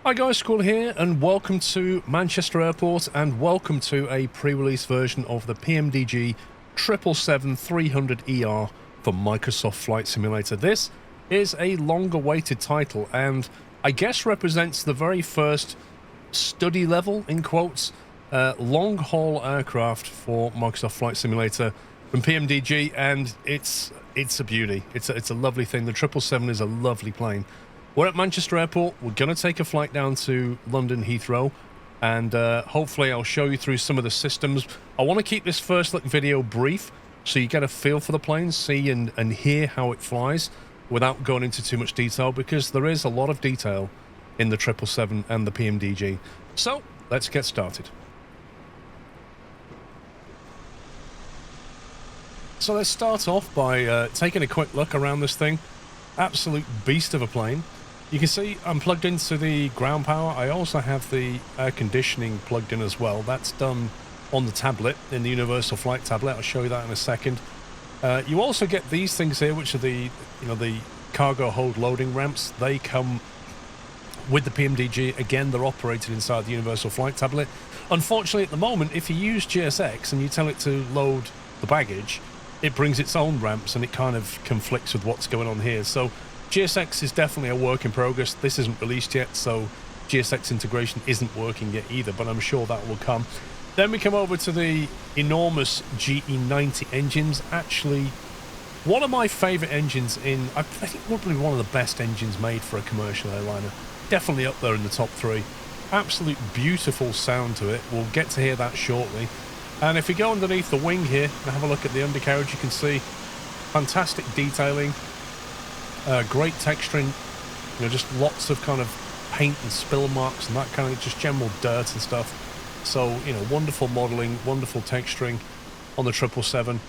Hi guys, Squall here, and welcome to Manchester Airport, and welcome to a pre-release version of the PMDG 777-300ER for Microsoft Flight Simulator. This is a long-awaited title, and I guess represents the very first study level, in quotes, long-haul aircraft for Microsoft Flight Simulator from PMDG, and it's a beauty. It's a lovely thing. The 777 is a lovely plane. We're at Manchester Airport. We're going to take a flight down to London Heathrow, and hopefully I'll show you through some of the systems. I want to keep this first look video brief so you get a feel for the plane, see and hear how it flies without going into too much detail, because there is a lot of detail in the 777 and the PMDG. So let's get started. So let's start off by taking a quick look around this thing. Absolute beast of a plane. You can see I'm plugged into the ground power. I also have the air conditioning plugged in as well. That's done on the tablet, in the Universal Flight tablet. I'll show you that in a second. You also get these things here, which are the cargo hold loading ramps. They come with the PMDG. Again, they're operated inside the Universal Flight tablet. Unfortunately, at the moment, if you use GSX and you tell it to load the baggage, it brings its own ramps and it kind of conflicts with what's going on here. So GSX is definitely a work in progress. This isn't released yet, so GSX integration isn't working yet either, but I'm sure that will come. Then we come over to the enormous GE90 engines. Actually, one of my favorite engines I think probably one of the best engines made for a commercial airliner. Definitely up there in the top three. Absolute beautiful sound to it. We'll get to hear that shortly. And if we go underneath the wing here and have a look at the undercarriage, you can see fantastic detailing, great texturing, just lots of kind of paint and spill marks and that kind of just general dirt and stuff. So, wonderful modelling, wonderful texturing on the 777.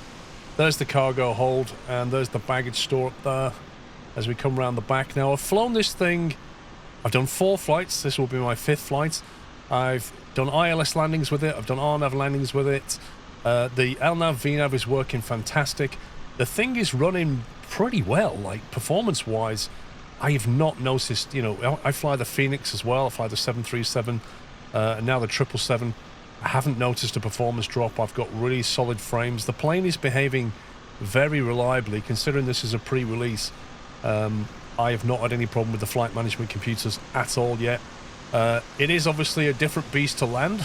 There's the cargo hold, and there's the baggage store up there as we come around the back. Now, I've flown this thing, I've done 4 flights, this will be my 5th flight. I've done ILS landings with it, I've done RNAV landings with it. The LNAV, VNAV is working fantastic. The thing is running pretty well, like performance-wise. I have not noticed, I fly the Phoenix as well, I fly the 737, and now the 777. I haven't noticed a performance drop. I've got really solid frames. The plane is behaving very reliably, considering this is a pre-release. I have not had any problem with the flight management computers at all yet. It is obviously a different beast to land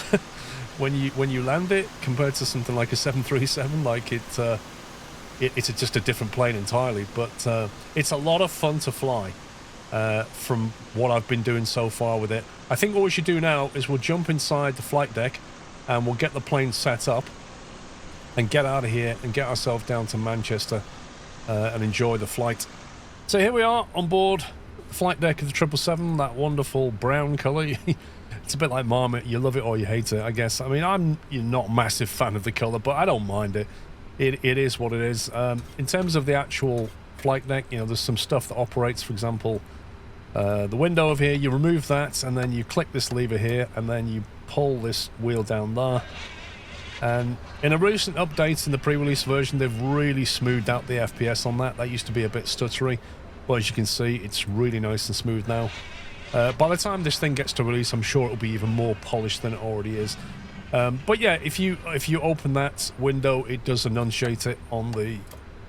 when you land it compared to something like a 737. Like it's just a different plane entirely, but it's a lot of fun to fly from what I've been doing so far with it. I think what we should do now is we'll jump inside the flight deck and we'll get the plane set up and get out of here and get ourselves down to Manchester and enjoy the flight. So here we are on board the flight deck of the 777, that wonderful brown colour. It's a bit like Marmot, you love it or you hate it, I guess. I mean, I'm not a massive fan of the colour, but I don't mind it. It is what it is. In terms of the actual flight deck, there's some stuff that operates. For example, the window over here, you remove that and then you click this lever here and then you pull this wheel down there. And in a recent update in the pre-release version, they've really smoothed out the FPS on that. That used to be a bit stuttery. Well, as you can see, it's really nice and smooth now. By the time this thing gets to release, I'm sure it'll be even more polished than it already is. But yeah, if you open that window, it does enunciate it on the...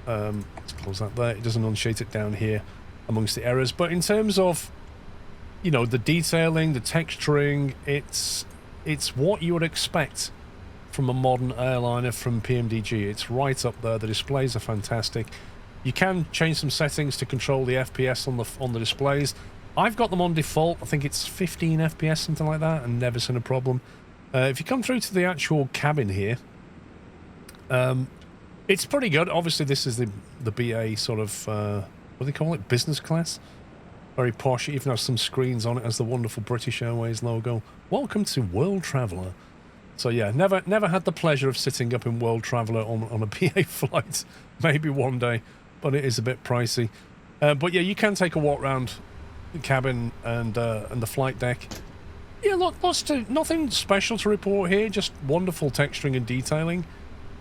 let's close that there. It does enunciate it down here amongst the errors. But in terms of, the detailing, the texturing, it's what you would expect from a modern airliner from PMDG. It's right up there. The displays are fantastic. You can change some settings to control the FPS on the displays. I've got them on default. I think it's 15 FPS, something like that, and never seen a problem. If you come through to the actual cabin here, it's pretty good. Obviously, this is the BA sort of, what do they call it? Business class? Very posh. It even has some screens on it as the wonderful British Airways logo. Welcome to World Traveller. So yeah, never had the pleasure of sitting up in World Traveller on a BA flight. Maybe one day, but it is a bit pricey. But yeah, you can take a walk around the cabin and the flight deck. Yeah, look, nothing special to report here, just wonderful texturing and detailing.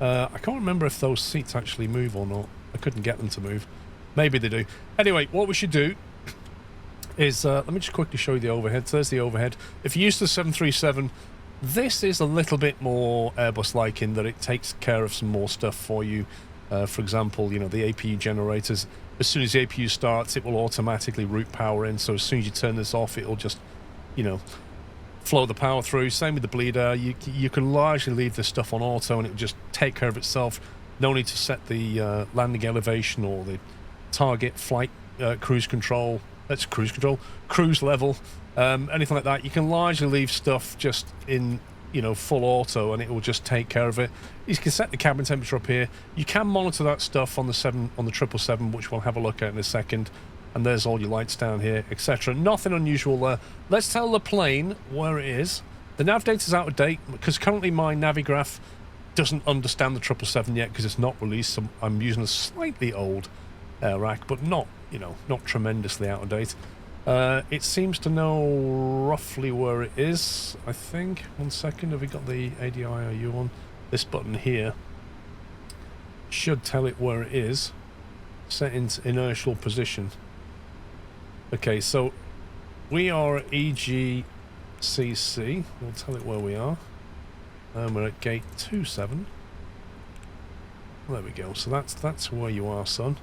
I can't remember if those seats actually move or not. I couldn't get them to move. Maybe they do. Anyway, what we should do is, let me just quickly show you the overhead. So there's the overhead. If you're used to the 737, this is a little bit more Airbus-like in that it takes care of some more stuff for you. For example, you know, the APU generators, as soon as the APU starts, it will automatically route power in. So as soon as you turn this off, it'll just, you know, flow the power through. Same with the bleeder. You can largely leave this stuff on auto and it will just take care of itself. No need to set the landing elevation or the target flight cruise control. That's cruise level, anything like that. You can largely leave stuff just in, you know, full auto and it will just take care of it. You can set the cabin temperature up here. You can monitor that stuff on the 777, which we'll have a look at in a second. And there's all your lights down here, etc. Nothing unusual there. Let's tell the plane where it is. The nav data's out of date because currently my Navigraph doesn't understand the 777 yet because it's not released. So I'm using a slightly old rack, but not, you know, not tremendously out of date. It seems to know roughly where it is, I think. 1 second, have we got the ADIRU on? This button here should tell it where it is. Set into inertial position. Okay, so we are at EGCC. We'll tell it where we are. And we're at gate 27. There we go. So that's where you are, son.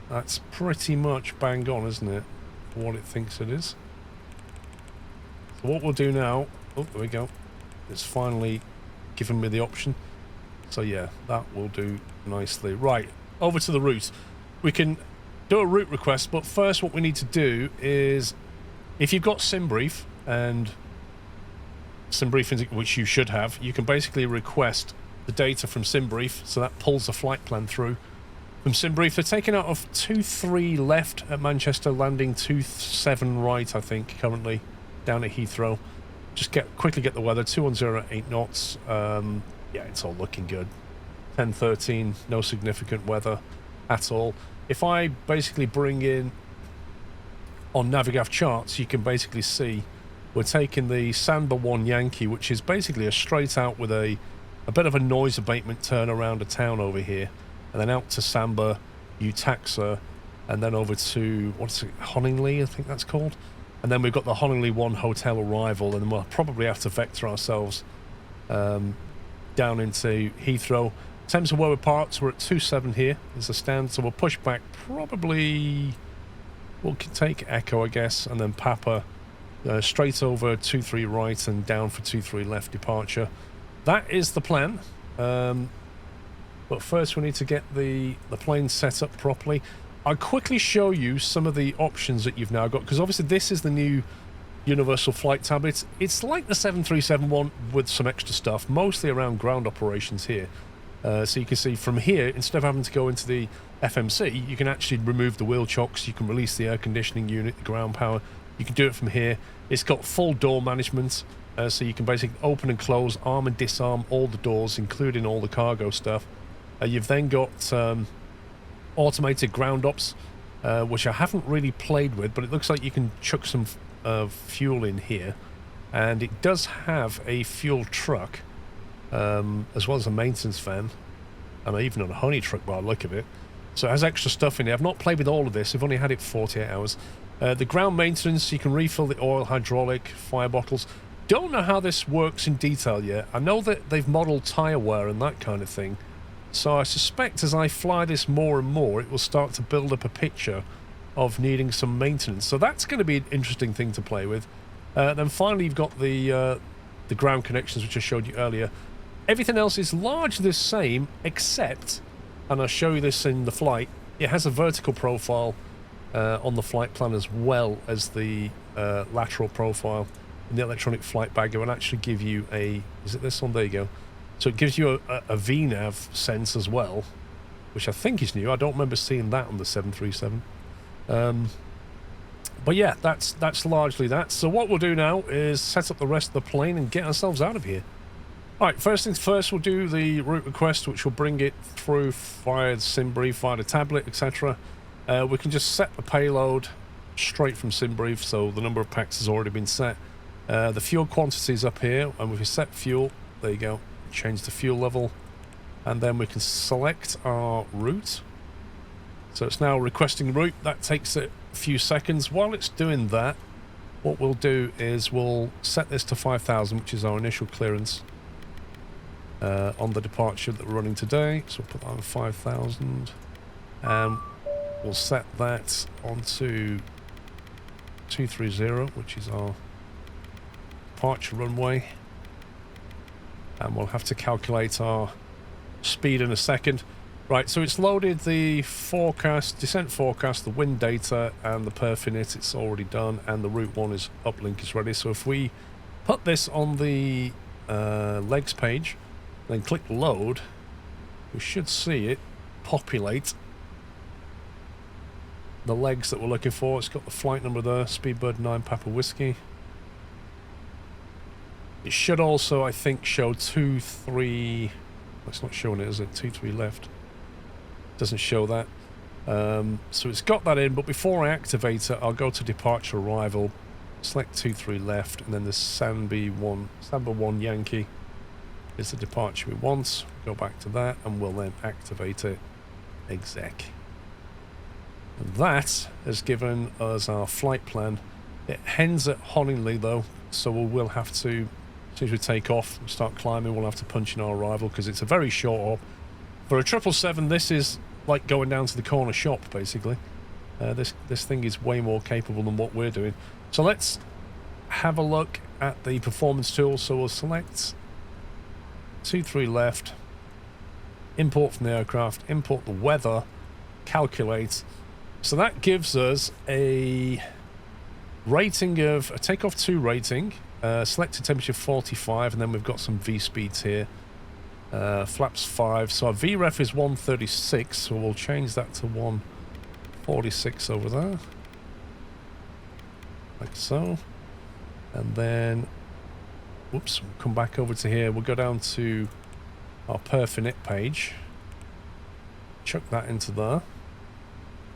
That's pretty much bang on, isn't it? For what it thinks it is. So what we'll do now... Oh, there we go. It's finally given me the option. So yeah, that will do nicely. Right, over to the route. We can do a route request, but first what we need to do is... If you've got SimBrief, and SimBrief, which you should have, you can basically request the data from SimBrief, so that pulls the flight plan through. From SimBrief, they're taking out of 23 left at Manchester, landing 27 right, I think, currently, down at Heathrow. Just quickly get the weather, 210 at 8 knots. Yeah, it's all looking good. 10:13, no significant weather at all. If I basically bring in, on Navigraph charts, you can basically see we're taking the Samba 1 Yankee, which is basically a straight out with a bit of a noise abatement turn around a town over here. And then out to Samba, Utaxa, and then over to, what's it, Honningley, I think that's called. And then we've got the Honningley 1 hotel arrival, and then we'll probably have to vector ourselves down into Heathrow. In terms of where we're parked, we're at 27 here. There's a stand, so we'll push back probably, we'll take Echo, I guess, and then Papa, straight over 23 right and down for 23 left departure. That is the plan. But first we need to get the plane set up properly. I'll quickly show you some of the options that you've now got, because obviously this is the new Universal Flight Tablet. It's like the 737 one with some extra stuff, mostly around ground operations here. So you can see from here, instead of having to go into the FMC, you can actually remove the wheel chocks, you can release the air conditioning unit, the ground power. You can do it from here. It's got full door management, so you can basically open and close, arm and disarm all the doors, including all the cargo stuff. You've then got automated ground ops, which I haven't really played with, but it looks like you can chuck some fuel in here. And it does have a fuel truck, as well as a maintenance van, and even a honey truck by the look of it. So it has extra stuff in there. I've not played with all of this. I've only had it for 48 hours. The ground maintenance, you can refill the oil, hydraulic, fire bottles. Don't know how this works in detail yet. I know that they've modelled tyre wear and that kind of thing. So I suspect as I fly this more and more, it will start to build up a picture of needing some maintenance. So that's going to be an interesting thing to play with. Then finally, you've got the ground connections, which I showed you earlier. Everything else is largely the same, except, and I'll show you this in the flight, it has a vertical profile on the flight plan as well as the lateral profile. And the electronic flight bag will actually give you a... Is it this one? There you go. So it gives you a VNAV sense as well, which I think is new. I don't remember seeing that on the 737. But yeah, that's largely that. So what we'll do now is set up the rest of the plane and get ourselves out of here. Alright, first things first, we'll do the route request, which will bring it through via the SimBrief, via the tablet, etc. We can just set the payload straight from SimBrief, so the number of packs has already been set. The fuel quantity is up here, and if we set fuel, there you go. Change the fuel level, and then we can select our route. So it's now requesting route. That takes it a few seconds. While it's doing that, what we'll do is we'll set this to 5,000, which is our initial clearance on the departure that we're running today. So we'll put that on 5,000, and we'll set that onto 230, which is our departure runway, and we'll have to calculate our speed in a second. Right, so it's loaded the forecast, descent forecast, the wind data, and the perf in it. It's already done, and the route 1 is uplink is ready. So if we put this on the legs page, then click load, we should see it populate the legs that we're looking for. It's got the flight number there, Speedbird 9 Papa Whiskey. It should also, I think, show 23... It's not showing it, is it? 23 left. Doesn't show that. So it's got that in, but before I activate it, I'll go to departure arrival, select 23 left, and then the Samba 1 Yankee is the departure we want. Go back to that, and we'll then activate it. Exec. And that has given us our flight plan. It ends at Honningley though, so we will have to, as soon as we take off and start climbing, we'll have to punch in our arrival because it's a very short hop. For a 777, this is like going down to the corner shop, basically. This thing is way more capable than what we're doing. So let's have a look at the performance tool. So we'll select 23 left, import from the aircraft, import the weather, calculate. So that gives us a rating of a takeoff 2 rating, selected temperature 45, and then we've got some V speeds here. Flaps 5, so our VREF is 136, so we'll change that to 146 over there, like so. And then, whoops, we'll come back over to here. We'll go down to our perf init page, chuck that into there,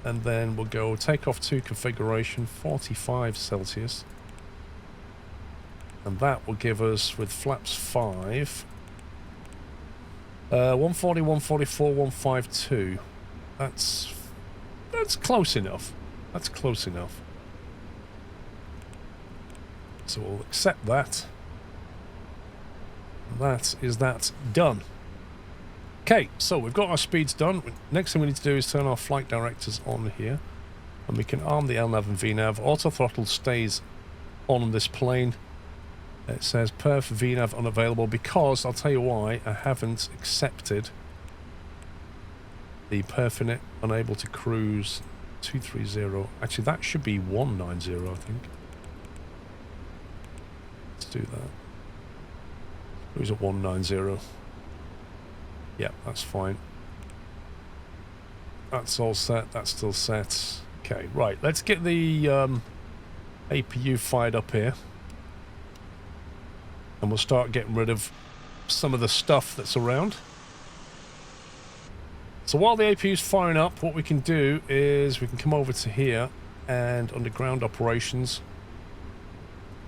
and then we'll go takeoff 2 configuration 45 Celsius, and that will give us, with flaps 5, 140, 144, 152. That's close enough. That's close enough. So we'll accept that. That is that done. Okay, so we've got our speeds done. Next thing we need to do is turn our flight directors on here, and we can arm the LNAV and VNAV. Auto throttle stays on this plane. It says perf VNAV unavailable because, I'll tell you why, I haven't accepted the perf init unable to cruise 230. Actually, that should be 190, I think. Let's do that. Cruise at 190. Yeah, that's fine. That's all set. That's still set. Okay, right. Let's get the APU fired up here. And we'll start getting rid of some of the stuff that's around. So while the APU is firing up, what we can do is we can come over to here, and under ground operations,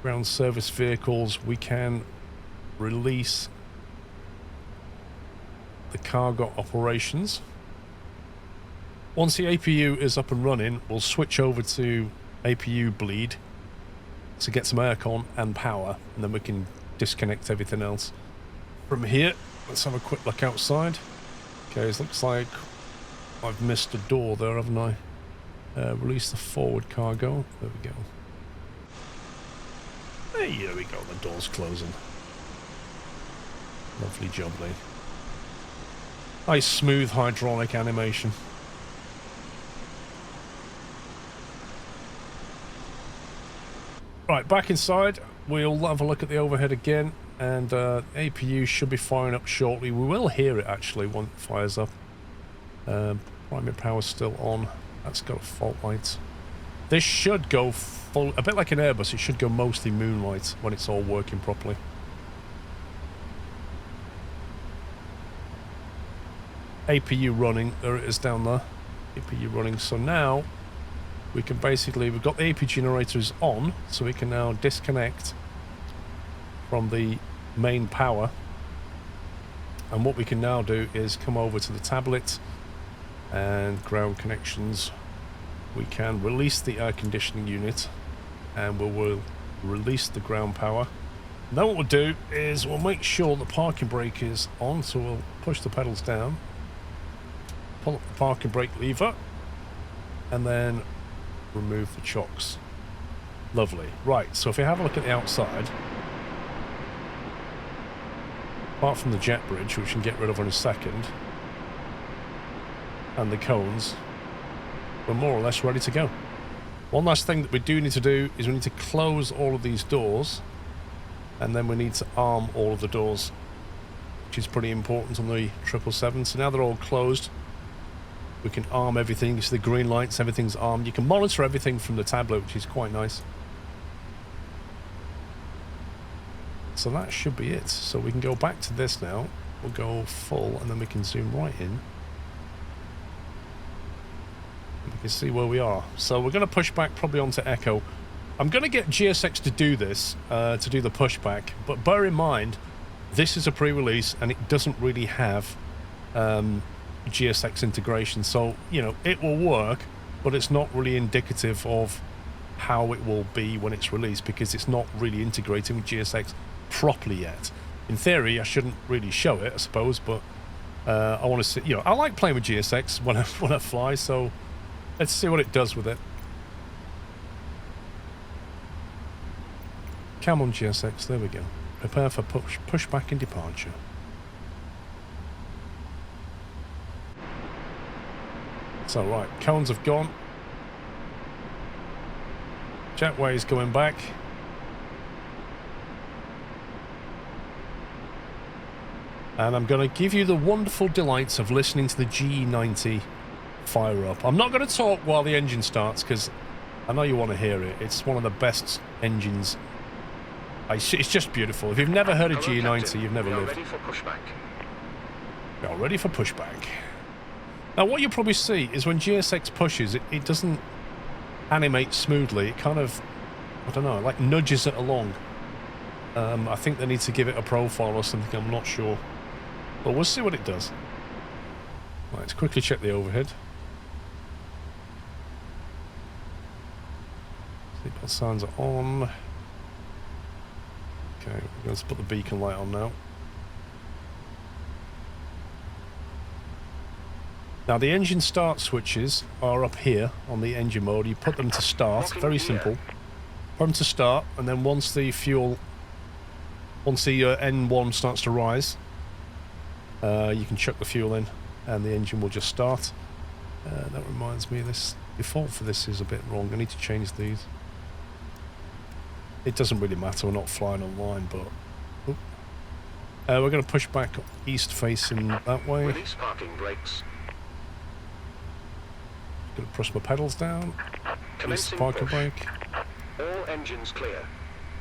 ground service vehicles, we can release the cargo operations. Once the APU is up and running, we'll switch over to APU bleed to get some aircon and power, and then we can disconnect everything else. From here, let's have a quick look outside. Okay, it looks like I've missed a door there, haven't I? Release the forward cargo. There we go. Hey, there we go, the door's closing. Lovely jubbly. Nice smooth hydraulic animation. Right, back inside, we'll have a look at the overhead again, and APU should be firing up shortly. We will hear it actually when it fires up. Primary power's still on. That's got a fault light. This should go full, a bit like an Airbus, it should go mostly moonlight when it's all working properly. APU running, there it is down there. APU running, so now we can basically, we've got the APU generators on, so we can now disconnect from the main power. And what we can now do is come over to the tablet and ground connections. we can release the air conditioning unit, and we will release the ground power. Now what we'll do is we'll make sure the parking brake is on, so we'll push the pedals down, pull up the parking brake lever, and then remove the chocks. Lovely. Right, so if you have a look at the outside, apart from the jet bridge, which we can get rid of in a second, and the cones, we're more or less ready to go. One last thing that we do need to do is we need to close all of these doors, and then we need to arm all of the doors, which is pretty important on the 777. So now they're all closed, we can arm everything. You see the green lights, everything's armed. You can monitor everything from the tablet, which is quite nice. So that should be it. So we can go back to this now. We'll go full, and then we can zoom right in. You can see where we are. So we're going to push back probably onto Echo. I'm going to get GSX to do this, to do the pushback, but bear in mind, this is a pre-release and it doesn't really have GSX integration. So, you know, it will work, but it's not really indicative of how it will be when it's released, because it's not really integrating with GSX properly yet. In theory, I shouldn't really show it, I suppose, but I want to see, you know, I like playing with GSX when I fly, so let's see what it does with it. Come on, GSX, there we go. Prepare for pushback and departure. So, right, cones have gone. Jetway is going back. And I'm going to give you the wonderful delights of listening to the GE90 fire up. I'm not going to talk while the engine starts, because I know you want to hear it. It's one of the best engines. It's just beautiful. If you've never heard of GE90, you've never lived. Ready for pushback. We are ready for pushback. Now, what you'll probably see is when GSX pushes, it doesn't animate smoothly. It kind of, I don't know, like nudges it along. I think they need to give it a profile or something. I'm not sure. But we'll see what it does. Right, let's quickly check the overhead. Seatbelt signs are on. Okay, we're going to put the beacon light on now. Now the engine start switches are up here on the engine mode. You put them to start, very simple. Put them to start, and then once the N1 starts to rise, you can chuck the fuel in and the engine will just start. That reminds me, this default for this is a bit wrong. I need to change these. It doesn't really matter, we're not flying online, but we're going to push back east facing that way. Release parking brakes. Going to press my pedals down. Release the parking brake. All engines clear.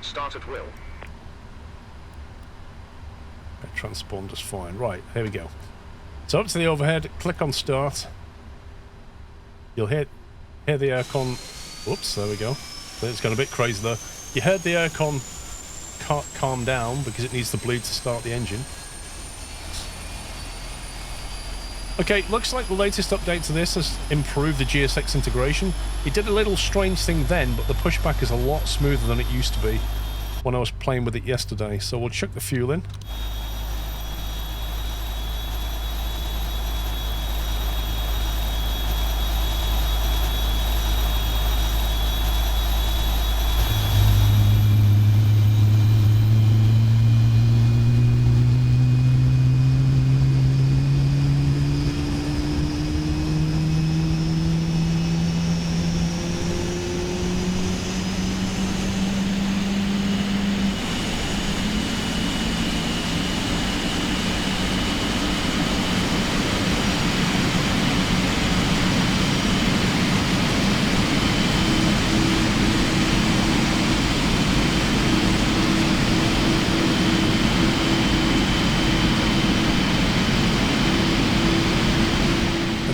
Start at will. Transponder's fine. Right, here we go. So up to the overhead, click on start. You'll hear the aircon. Whoops, there we go. It's gone a bit crazy there. You heard the aircon calm down because it needs to bleed to start the engine. Okay, looks like the latest update to this has improved the GSX integration. It did a little strange thing then, but the pushback is a lot smoother than it used to be when I was playing with it yesterday. So we'll chuck the fuel in.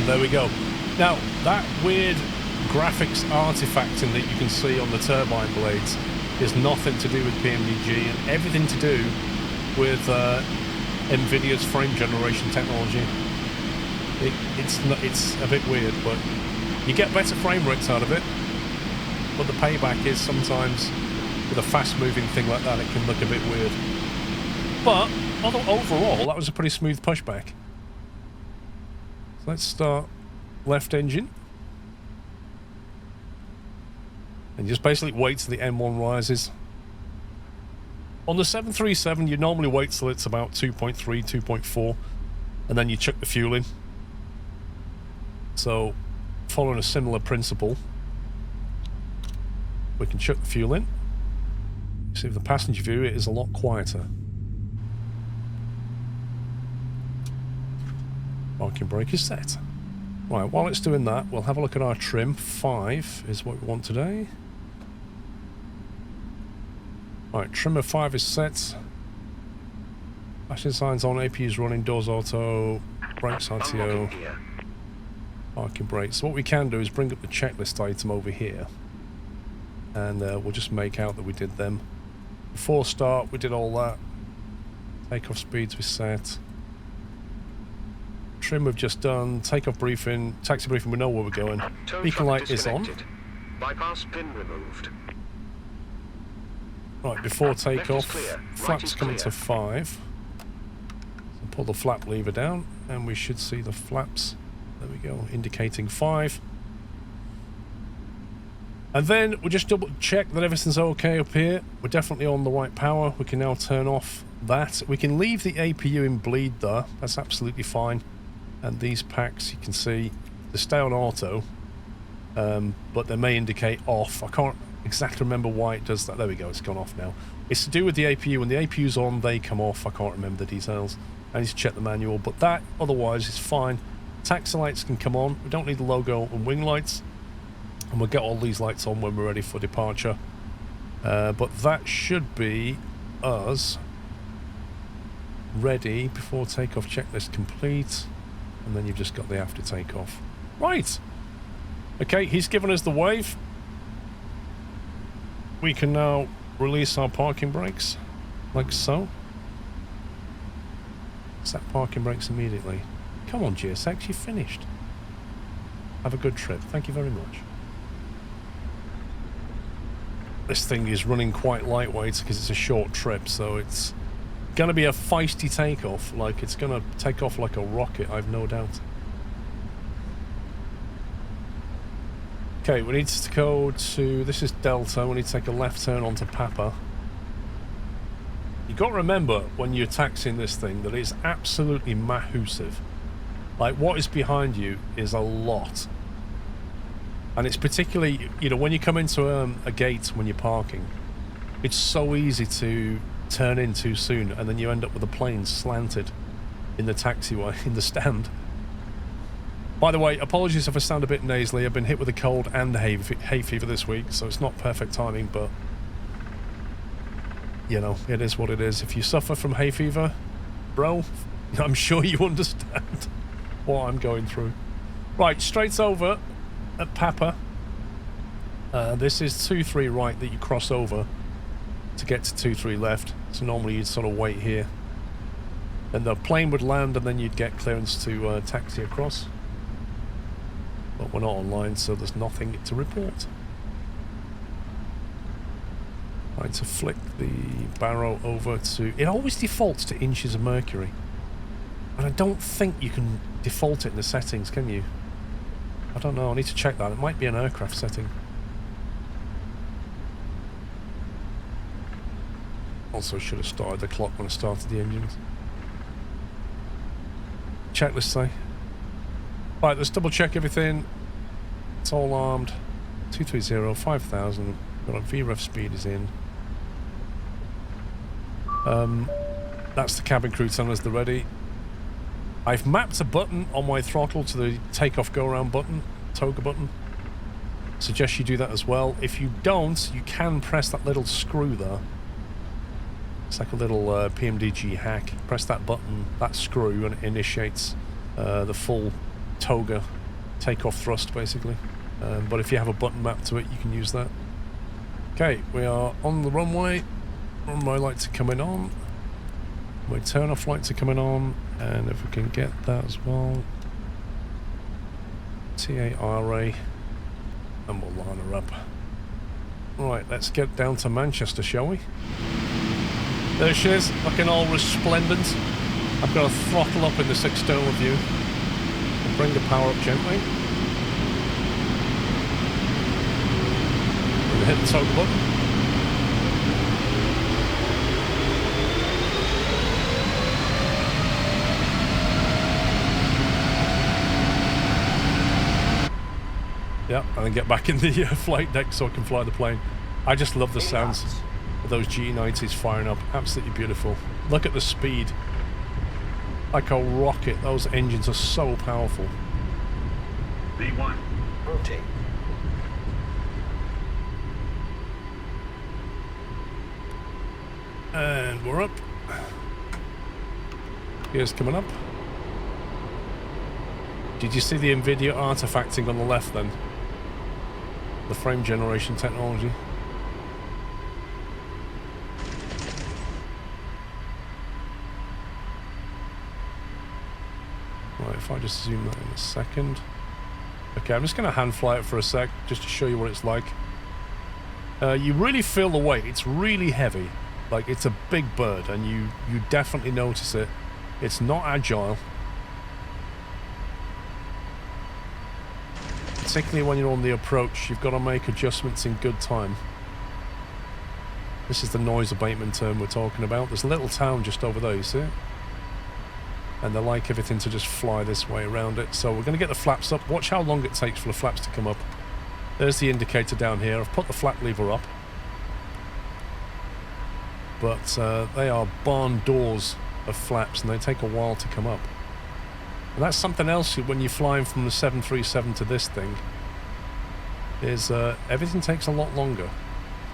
There we go. Now, that weird graphics artifacting that you can see on the turbine blades is nothing to do with PMDG and everything to do with NVIDIA's frame generation technology. It's a bit weird, but You get better frame rates out of it, but the payback is sometimes, with a fast-moving thing like that, it can look a bit weird. But overall, that was a pretty smooth pushback. So let's start left engine. And just basically wait till the M1 rises. On the 737, you normally wait till it's about 2.3, 2.4, and then you chuck the fuel in. So, following a similar principle, we can chuck the fuel in. See, if the passenger view, it is a lot quieter. Parking brake is set. Right, while it's doing that, we'll have a look at our trim. 5 is what we want today. Right, trim of 5 is set. Flashing signs on, AP is running, doors auto, brakes RTO, parking brakes. So what we can do is bring up the checklist item over here. And we'll just make out that we did them. Before start, we did all that. Takeoff speeds we set. Trim we've just done. Takeoff briefing, taxi briefing, we know where we're going. Beacon light is on. Bypass pin removed. Right, before takeoff, flaps coming to 5. So pull the flap lever down, and we should see the flaps. There we go, indicating 5. And then we'll just double check that everything's okay up here. We're definitely on the right power. We can now turn off that. We can leave the APU in bleed there. That's absolutely fine. And these packs, you can see, they stay on auto, but they may indicate off. I can't exactly remember why it does that. There we go, it's gone off now. It's to do with the APU. When the APU's on, they come off. I can't remember the details. I need to check the manual, but that otherwise is fine. Taxi lights can come on. We don't need the logo and wing lights, and we'll get all these lights on when we're ready for departure. But that should be us ready before takeoff. Checklist complete, and then you've just got the after takeoff. Right. Okay, he's given us the wave. We can now release our parking brakes, like so. Set parking brakes immediately. Come on, GSX, you've finished. Have a good trip. Thank you very much. This thing is running quite lightweight because it's a short trip, so it's going to be a feisty takeoff. Like, it's going to take off like a rocket, I've no doubt. Okay, we need to go to, this is Delta, we need to take a left turn onto Papa. You've got to remember when you're taxiing this thing that it's absolutely massive. Like, what is behind you is a lot. And it's particularly, you know, when you come into a gate when you're parking, it's so easy to turn in too soon, and then you end up with a plane slanted in the taxiway, in the stand. By the way, apologies if I sound a bit nasally. I've been hit with a cold and hay fever this week, so it's not perfect timing, but, you know, it is what it is. If you suffer from hay fever, bro, I'm sure you understand what I'm going through. Right, straight over at Papa. This is 2-3 right that you cross over to get to 2-3 left. So normally you'd sort of wait here. Then the plane would land, and then you'd get clearance to taxi across. But we're not online, so there's nothing to report. Right, to flick the barrow over to... It always defaults to inches of mercury. And I don't think you can default it in the settings, can you? I don't know, I need to check that. It might be an aircraft setting. Also should have started the clock when I started the engines. Checklist say. Right, let's double check everything. It's all armed. 230, 5000. Got a VREF speed is in. That's the cabin crew telling us they're ready. I've mapped a button on my throttle to the takeoff go-around button, toga button. Suggest you do that as well. If you don't, you can press that little screw there. It's like a little PMDG hack. Press that button, that screw, and it initiates the full toga takeoff thrust, basically. But if you have a button mapped to it, you can use that. Okay, we are on the runway. Runway lights are coming on. My turn-off lights are coming on, and if we can get that as well. TARA and we'll line her up. Right, let's get down to Manchester, shall we? There she is, looking all resplendent. I've got to throttle up in this external view and bring the power up gently. And hit the toggle button. Yeah, and then get back in the flight deck so I can fly the plane. I just love the sounds of those G90s firing up. Absolutely beautiful. Look at the speed. Like a rocket. Those engines are so powerful. V1. Rotate. And we're up. Gears coming up. Did you see the NVIDIA artifacting on the left then? The frame generation technology. Right, if I just zoom that in a second. Okay, I'm just going to hand fly it for a sec, just to show you what it's like. You really feel the weight. It's really heavy. Like, it's a big bird, and you definitely notice it. It's not agile. Particularly when you're on the approach, you've got to make adjustments in good time. This is the noise abatement term we're talking about. There's a little town just over there, you see it? And they like everything to just fly this way around it. So we're going to get the flaps up. Watch how long it takes for the flaps to come up. There's the indicator down here. I've put the flap lever up. But they are barn doors of flaps, and they take a while to come up. And that's something else when you're flying from the 737 to this thing, is everything takes a lot longer.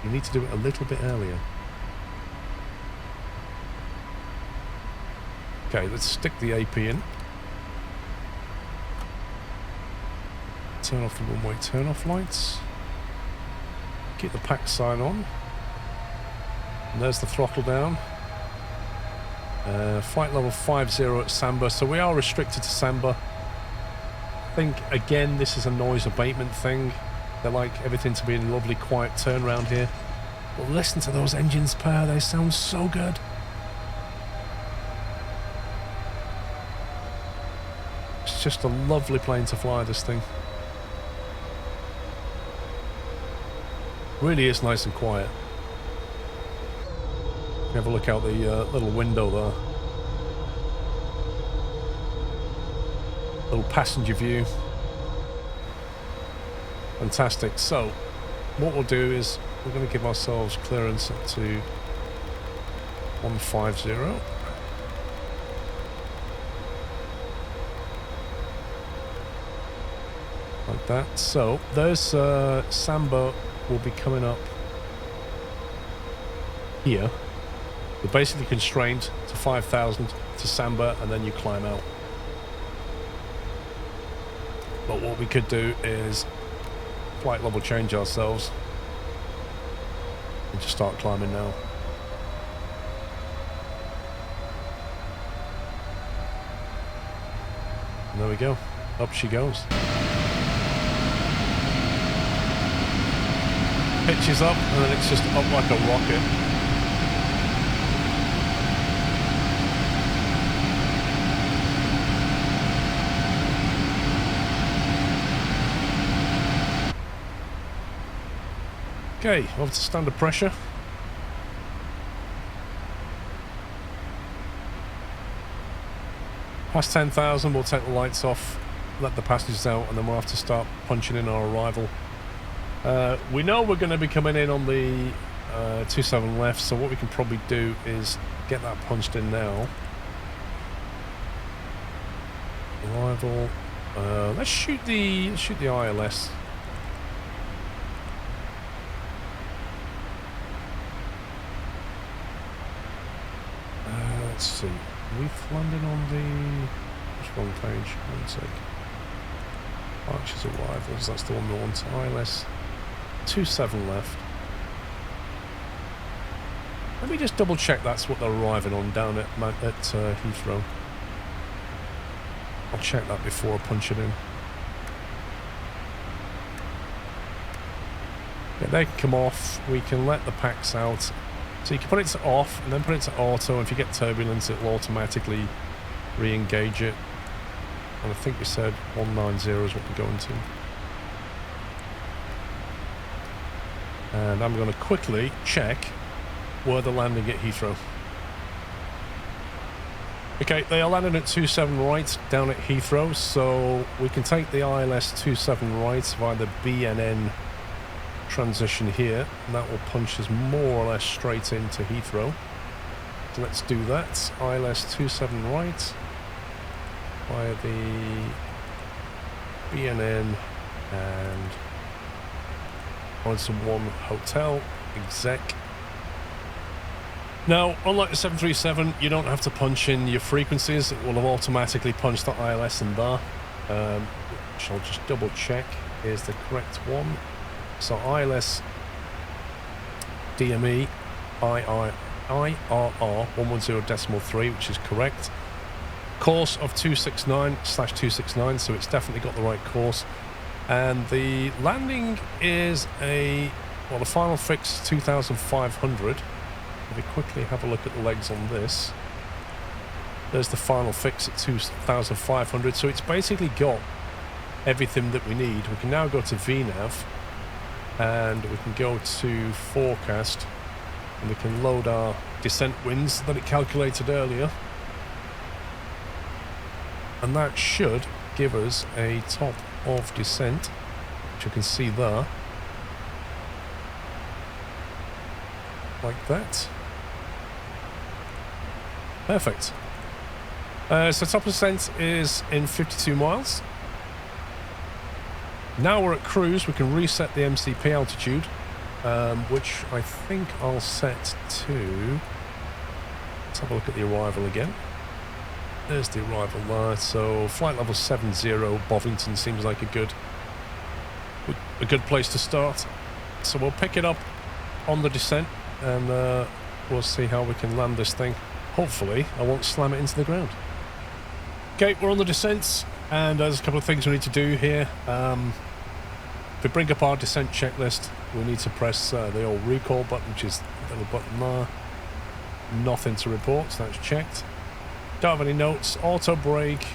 You need to do it a little bit earlier. Okay, let's stick the AP in. Turn off the runway turn-off lights. Keep the pack sign on. And there's the throttle down. Flight level 50 at Samba, so we are restricted to Samba. I think, again, this is a noise abatement thing. They like everything to be in a lovely quiet turnaround here. But listen to those engines purr, they sound so good. It's just a lovely plane to fly, this thing. Really is nice and quiet. Have a look out the little window there. Little passenger view. Fantastic. So, what we'll do is we're going to give ourselves clearance up to 150. Like that. So, there's Samba will be coming up here. You're basically constrained to 5,000 to Samba, and then you climb out. But what we could do is flight level change ourselves and just start climbing now. And there we go. Up she goes. Pitches up, and then it's just up like a rocket. Okay, over to standard pressure. Past 10,000, we'll take the lights off, let the passengers out, and then we'll have to start punching in our arrival. We know we're going to be coming in on the 27 left, so what we can probably do is get that punched in now. Arrival. Let's shoot the ILS. Let's see. We've landed on the... Just wrong page. One sec. Archer's arrivals. That's the one we want. ILS. 27 left. Let me just double check that's what they're arriving on down at Heathrow. I'll check that before I punch it in. Yeah, they can come off. We can let the packs out. So you can put it to off and then put it to auto. If you get turbulence, it'll automatically re-engage it. And I think we said 190 is what we're going to. And I'm going to quickly check where they're landing at Heathrow. Okay, they are landing at 27 right down at Heathrow, so we can take the ILS 27 right via the BNN transition here, and that will punch us more or less straight into Heathrow. So let's do that. ILS 27 right via the BNN and onto 1 hotel exec. Now, unlike the 737, you don't have to punch in your frequencies. It will have automatically punched the ILS in there, which I'll just double check is the correct one. So ILS DME IRR 110.3, which is correct. Course of 269/269, so it's definitely got the right course. And the landing is the final fix 2,500. If we quickly have a look at the legs on this, there's the final fix at 2,500. So it's basically got everything that we need. We can now go to VNAV and we can go to forecast and we can load our descent winds that it calculated earlier. And that should give us a top of descent, which you can see there. Like that. Perfect. So top of descent is in 52 miles. Now we're at cruise, we can reset the MCP altitude, which I think I'll set to... Let's have a look at the arrival again. There's the arrival there. So flight level 70, Bovington seems like a good place to start. So we'll pick it up on the descent and we'll see how we can land this thing. Hopefully I won't slam it into the ground. Okay, we're on the descent and there's a couple of things we need to do here. If we bring up our descent checklist, we need to press the old recall button, which is the little button there. Nothing to report, so that's checked. Don't have any notes. Auto brake,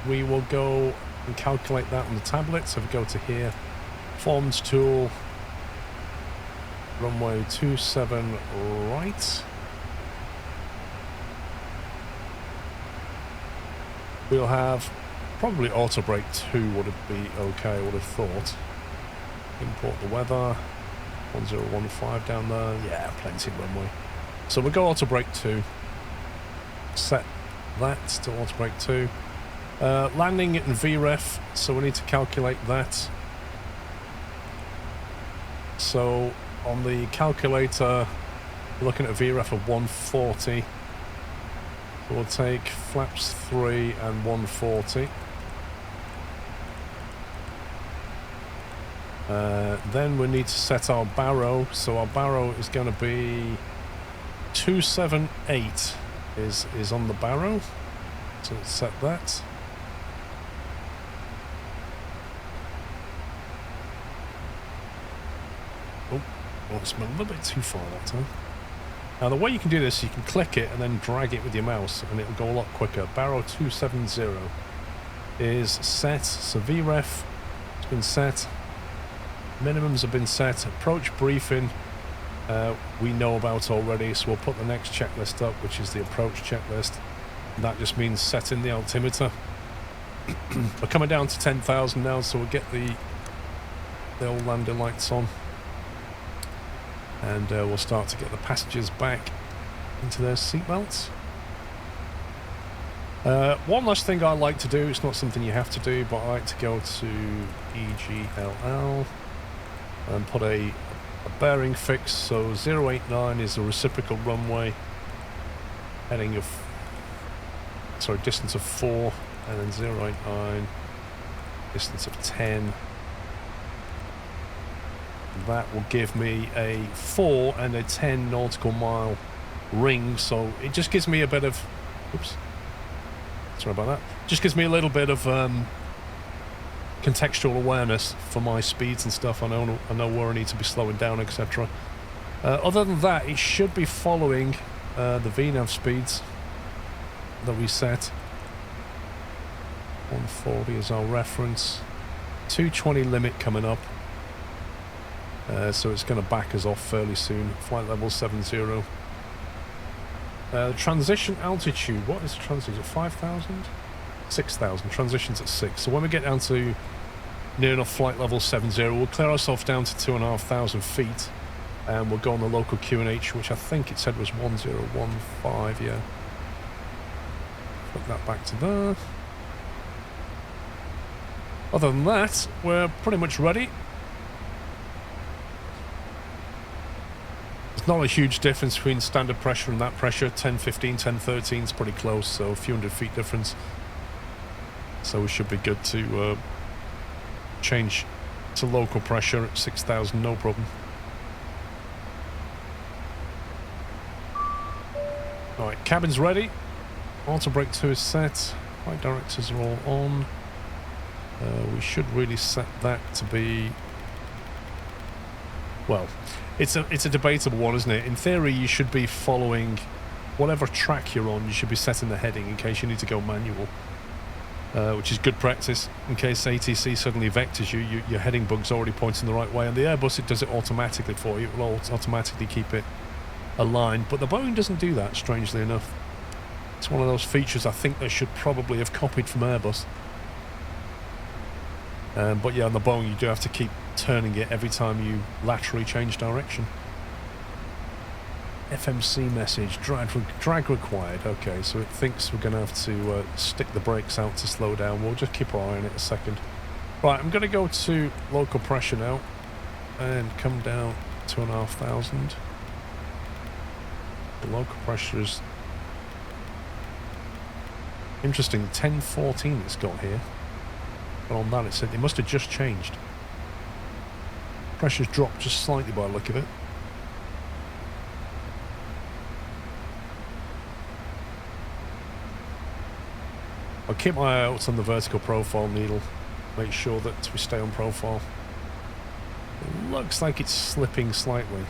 we will go and calculate that on the tablet. So if we go to here, forms tool, runway 27 right. We'll have probably auto brake 2 would be okay, I would have thought. Import the weather, 1015 down there. Yeah, plenty of runway. So we'll go auto brake 2. Set that to auto brake 2. Landing in VREF, so we need to calculate that. So on the calculator, we're looking at a VREF of 140. So we'll take flaps 3 and 140. Then we need to set our barrow. So our barrow is going to be 278 is on the barrow. So let's set that. Oh, it's a little bit too far that time. Now the way you can do this, you can click it and then drag it with your mouse and it'll go a lot quicker. Barrow 270 is set. So VREF has been set. Minimums have been set. Approach briefing we know about already, so we'll put the next checklist up, which is the approach checklist. And that just means setting the altimeter. We're coming down to 10,000 now, so we'll get the old landing lights on. And we'll start to get the passengers back into their seatbelts. One last thing I like to do, it's not something you have to do, but I like to go to EGLL and put a bearing fix. So 089 is a reciprocal runway, heading of, distance of 4, and then 089, distance of 10. That will give me a 4 and a 10 nautical mile ring, so it just gives me a bit of, oops, sorry about that, just gives me a little bit of contextual awareness for my speeds and stuff. I know where I need to be slowing down, etc. Other than that, it should be following the VNAV speeds that we set. 140 is our reference. 220 limit coming up. So it's going to back us off fairly soon. Flight level 70. Transition altitude. What is transition? Is it 5,000? 6,000. Transition's at 6. So when we get down to near enough flight level 70, we'll clear ourselves down to 2,500 feet. And we'll go on the local QNH, which I think it said was 1015, yeah. Put that back to there. Other than that, we're pretty much ready. There's not a huge difference between standard pressure and that pressure. 1015, 1013 is pretty close, so a few hundred feet difference. So we should be good to change to local pressure at 6,000, no problem. Alright, cabin's ready. Auto brake 2 is set. Flight directors are all on. We should really set that to be... Well, it's a debatable one, isn't it? In theory, you should be following whatever track you're on. You should be setting the heading in case you need to go manual, which is good practice. In case ATC suddenly vectors you, your heading bug's already pointing the right way. And the Airbus, it does it automatically for you. It will automatically keep it aligned. But the Boeing doesn't do that, strangely enough. It's one of those features I think they should probably have copied from Airbus. But yeah, on the Boeing you do have to keep turning it every time you laterally change direction. FMC message, drag required. Okay, so it thinks we're going to have to stick the brakes out to slow down. We'll just keep our eye on it a second. Right, I'm going to go to local pressure now and come down 2,500. The local pressure is interesting. 1014 it's got here. But on that it said it must have just changed. Pressure's dropped just slightly by the look of it. I'll keep my eye out on the vertical profile needle. Make sure that we stay on profile. It looks like it's slipping slightly.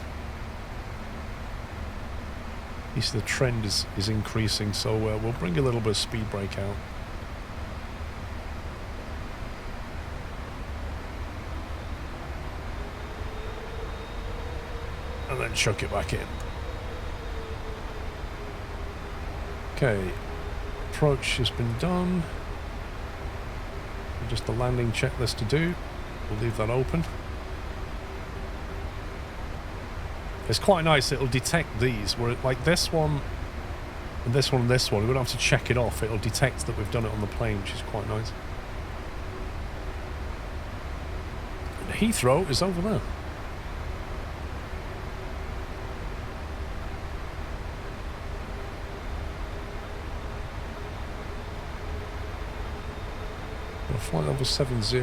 At least the trend is increasing, so we'll bring a little bit of speed brake out. And then chuck it back in. Okay, approach has been done. Just the landing checklist to do. We'll leave that open. It's quite nice, it'll detect these, where like this one, and this one, and this one, we don't have to check it off, it'll detect that we've done it on the plane, which is quite nice. And Heathrow is over there. Flight level 70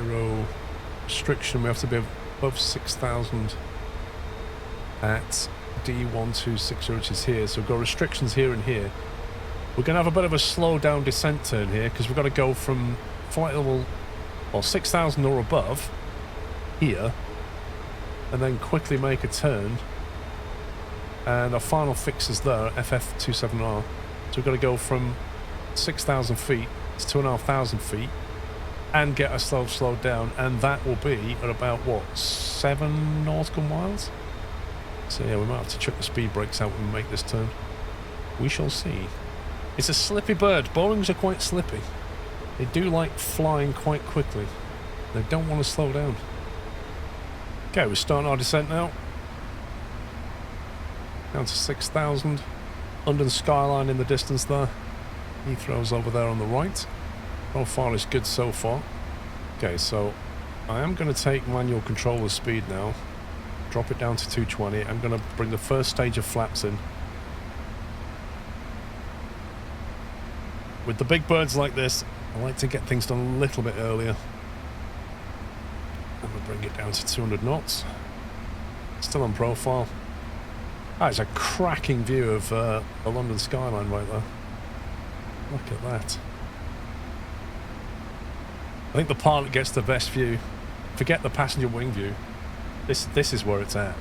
restriction, we have to be above 6,000 at D1260, which is here. So we've got restrictions here and here. We're going to have a bit of a slow down descent turn here because we've got to go from flight level, well, 6,000 or above here, and then quickly make a turn. And our final fix is there, FF27R. So we've got to go from 6,000 feet to 2,500 feet. And get ourselves slowed down, and that will be at about what, 7 nautical miles? So yeah, we might have to chuck the speed brakes out when we make this turn. We shall see. It's a slippy bird. Boeings are quite slippy. They do like flying quite quickly. They don't want to slow down. Okay, we're starting our descent now. Down to 6,000. London skyline in the distance there. Heathrow's over there on the right. Profile is good so far. Okay, so I am going to take manual control of speed now. Drop it down to 220. I'm going to bring the first stage of flaps in. With the big birds like this, I like to get things done a little bit earlier. I'm going to bring it down to 200 knots. Still on profile. That is a cracking view of the London skyline right there. Look at that. I think the pilot gets the best view. Forget the passenger wing view. This is where it's at.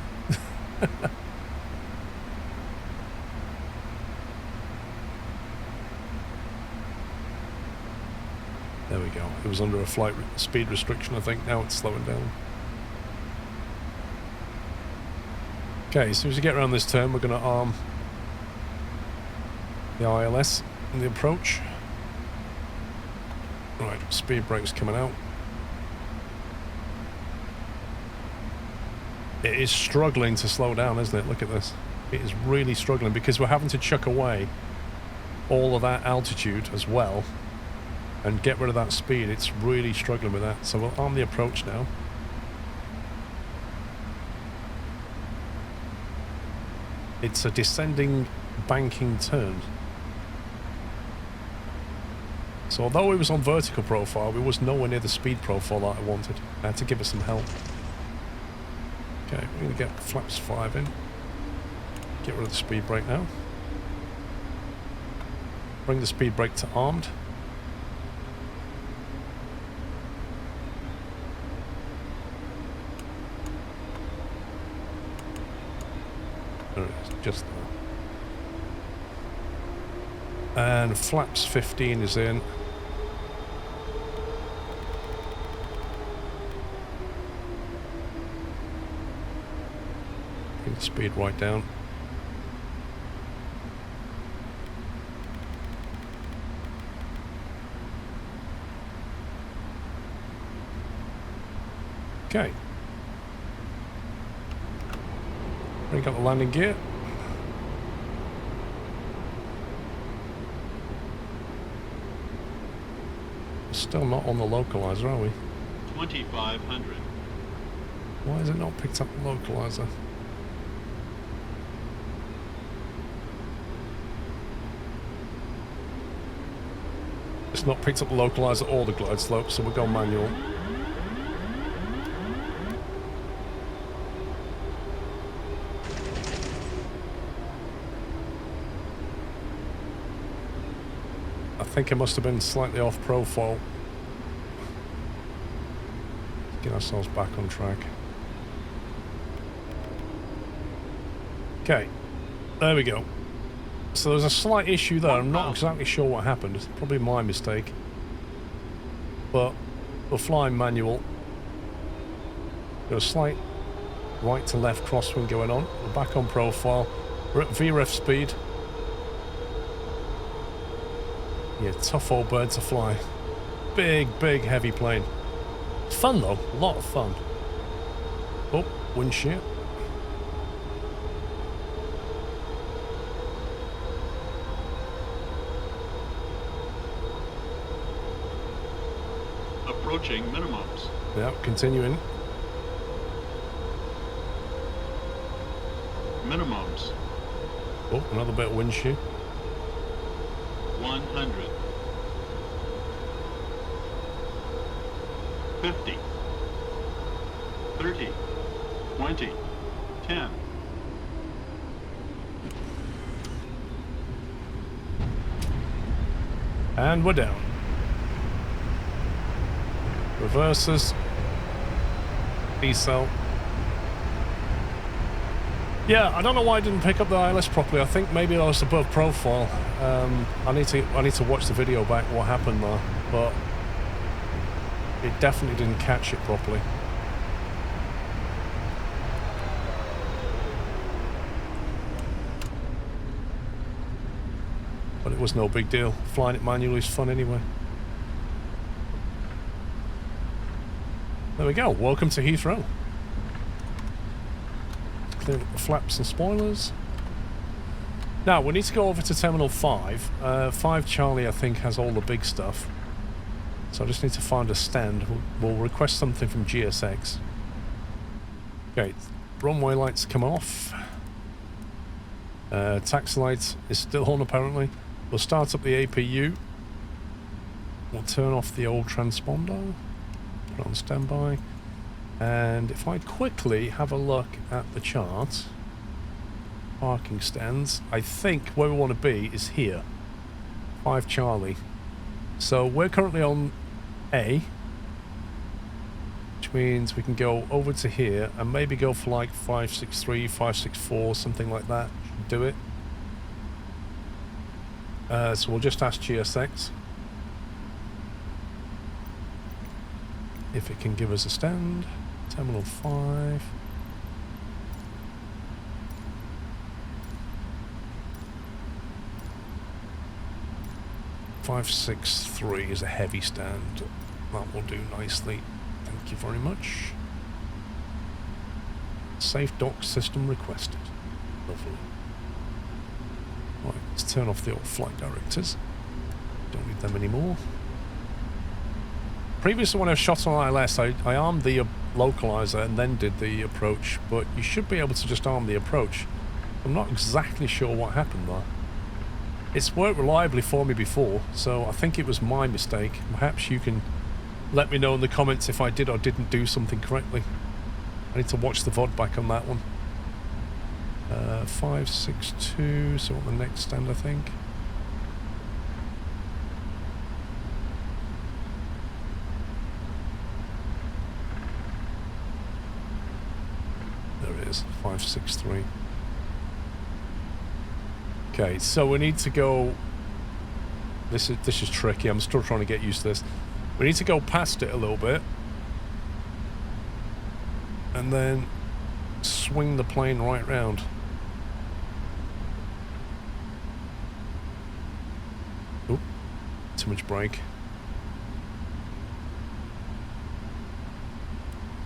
There we go. It was under a flight speed restriction, I think. Now it's slowing down. Okay, as soon as we get around this turn, we're going to arm the ILS in the approach. Right, speed brake's coming out. It is struggling to slow down, isn't it? Look at this. It is really struggling because we're having to chuck away all of that altitude as well and get rid of that speed. It's really struggling with that. So we'll arm the approach now. It's a descending banking turn. So although it was on vertical profile, it was nowhere near the speed profile that I wanted. I had to give it some help. Okay, we're going to get flaps 5 in. Get rid of the speed brake now. Bring the speed brake to armed. There it is, just there. And flaps 15 is in. Bring the speed right down. Okay. Bring up the landing gear. Still not on the localizer, are we? 2500. Why is it not picked up the localizer? It's not picked up the localizer or the glide slope, so we'll go manual. I think it must have been slightly off profile. Get ourselves back on track. Okay, there we go. So there's a slight issue there. I'm not exactly sure what happened. It's probably my mistake. But we're flying manual. Got a slight right to left crosswind going on. We're back on profile. We're at VREF speed. Yeah, tough old bird to fly. Big, big, heavy plane. Fun though, a lot of fun. Oh, wind shear. Approaching minimums. Yeah, continuing. Minimums. Oh, another bit of wind shear. 100. 50. 30. 20. 10. And we're down. Reverses. Decel. Yeah, I don't know why I didn't pick up the ILS properly. I think maybe I was above profile. I need to watch the video back what happened there, but it definitely didn't catch it properly. But it was no big deal. Flying it manually is fun anyway. There we go. Welcome to Heathrow. Clear up the flaps and spoilers. Now, we need to go over to Terminal 5. 5 Charlie, I think, has all the big stuff. So I just need to find a stand. We'll request something from GSX. Okay, runway lights come off. Taxi lights is still on, apparently. We'll start up the APU. We'll turn off the old transponder. Put it on standby. And if I quickly have a look at the chart, parking stands, I think where we want to be is here. 5 Charlie. So we're currently on A. which means we can go over to here and maybe go for like 563, 564, something like that. Should do it. So we'll just ask GSX if it can give us a stand. Terminal 5. .563 is a heavy stand. That will do nicely. Thank you very much. Safe dock system requested. Lovely. Right, let's turn off the old flight directors. Don't need them anymore. Previously when I shot on ILS, I armed the localizer and then did the approach, but you should be able to just arm the approach. I'm not exactly sure what happened there. It's worked reliably for me before, so I think it was my mistake. Perhaps you can let me know in the comments if I did or didn't do something correctly. I need to watch the VOD back on that one. 562, so on the next stand I think. There it is, 563. Okay, so we need to go. This is tricky. I'm still trying to get used to this. We need to go past it a little bit, and then swing the plane right round. Oop! Too much brake.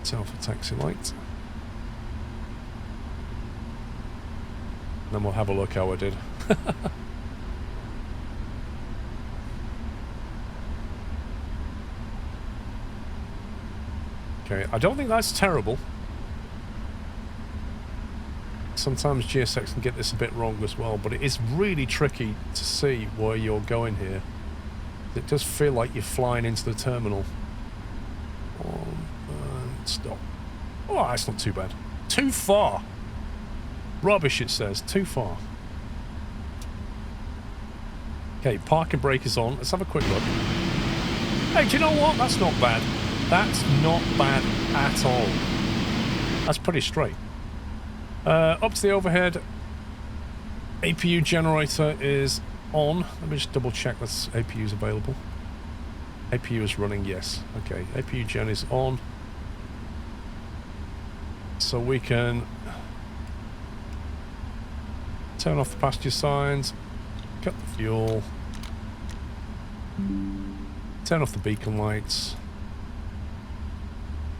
It's Alpha taxi light. Then we'll have a look how I did. Okay, I don't think that's terrible. Sometimes GSX can get this a bit wrong as well, but it is really tricky to see where you're going here. It does feel like you're flying into the terminal. Stop. Oh, that's not too bad. Too far. Rubbish, it says. Too far. Okay, parking brake is on. Let's have a quick look. Hey, do you know what? That's not bad. That's not bad at all. That's pretty straight. Up to the overhead. APU generator is on. Let me just double check that APU is available. APU is running, yes. Okay, APU gen is on. So we can turn off the passenger signs, cut the fuel, turn off the beacon lights,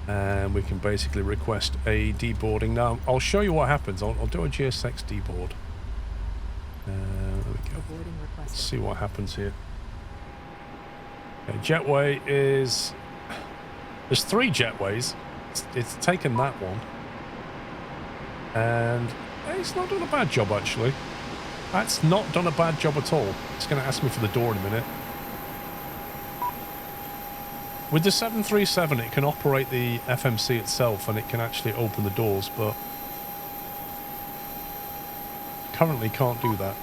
and we can basically request a deboarding. Now, I'll show you what happens. I'll do a GSX deboard. There we go. Let's see what happens here. Okay, jetway is... There's 3 jetways. It's taken that one. And it's not done a bad job, actually. That's not done a bad job at all. It's going to ask me for the door in a minute. With the 737, it can operate the FMC itself, and it can actually open the doors, but currently can't do that.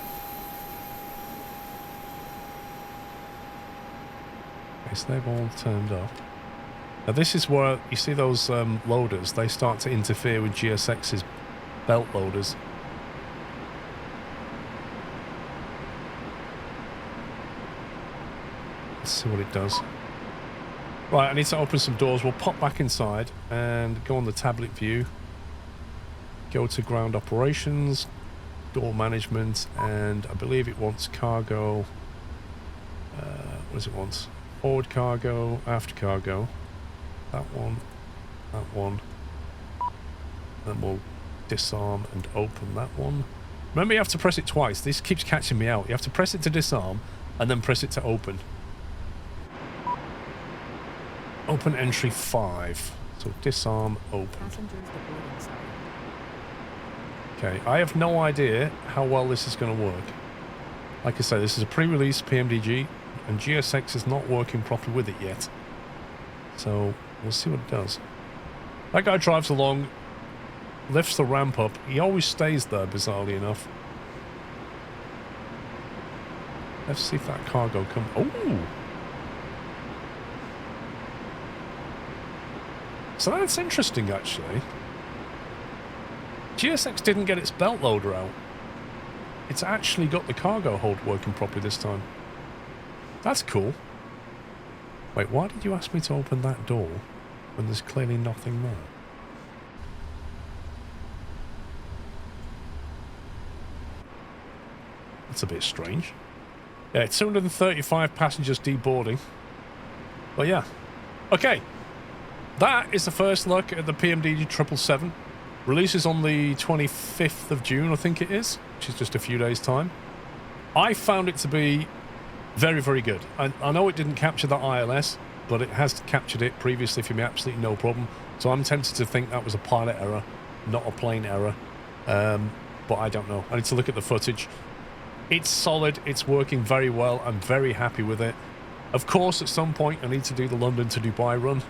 Okay, so they've all turned up. Now this is where, you see those loaders, they start to interfere with GSX's belt loaders. Let's see what it does. Right, I need to open some doors. We'll pop back inside and go on the tablet view. Go to ground operations, door management, and I believe it wants cargo. What does it want? Forward cargo, aft cargo. That one, that one. Then we'll disarm and open that one. Remember, you have to press it twice. This keeps catching me out. You have to press it to disarm and then press it to open. Open entry 5. So disarm, open. Okay, I have no idea how well this is going to work. Like I say, this is a pre-release PMDG, and GSX is not working properly with it yet. So we'll see what it does. That guy drives along, lifts the ramp up. He always stays there, bizarrely enough. Let's see if that cargo comes. Oh! So that's interesting, actually. GSX didn't get its belt loader out. It's actually got the cargo hold working properly this time. That's cool. Wait, why did you ask me to open that door when there's clearly nothing there? That's a bit strange. Yeah, 235 passengers deboarding. But yeah. Okay. That is the first look at the PMDG 777. Releases on the 25th of June, I think it is, which is just a few days' time. I found it to be very, very good. I know it didn't capture the ILS, but it has captured it previously for me absolutely no problem. So I'm tempted to think that was a pilot error, not a plane error. But I don't know. I need to look at the footage. It's solid. It's working very well. I'm very happy with it. Of course, at some point, I need to do the London to Dubai run.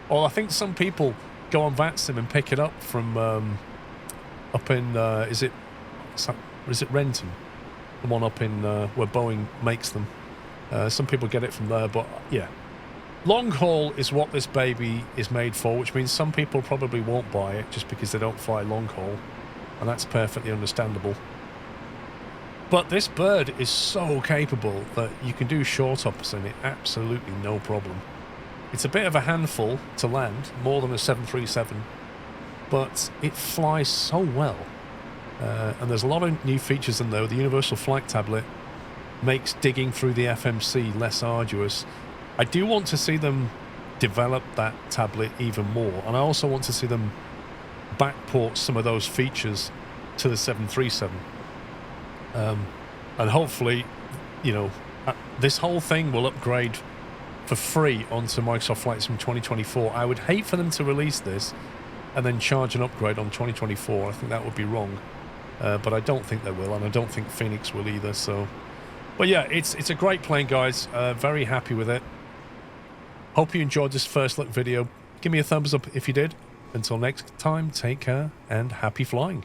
Or I think some people go on VATSIM and pick it up from up in, is it Renton? The one up in where Boeing makes them. Some people get it from there, but yeah. Long haul is what this baby is made for, which means some people probably won't buy it just because they don't fly long haul. And that's perfectly understandable. But this bird is so capable that you can do short hops in it absolutely no problem. It's a bit of a handful to land, more than a 737, but it flies so well. And there's a lot of new features in there. The Universal Flight Tablet makes digging through the FMC less arduous. I do want to see them develop that tablet even more, and I also want to see them backport some of those features to the 737. And hopefully, you know, this whole thing will upgrade for free onto Microsoft Flight Sim 2024. I would hate for them to release this and then charge an upgrade on 2024. I think that would be wrong. But I don't think they will, and I don't think Phoenix will either. So, but yeah, it's a great plane, guys. Very happy with it. Hope you enjoyed this first look video. Give me a thumbs up if you did. Until next time, take care and happy flying.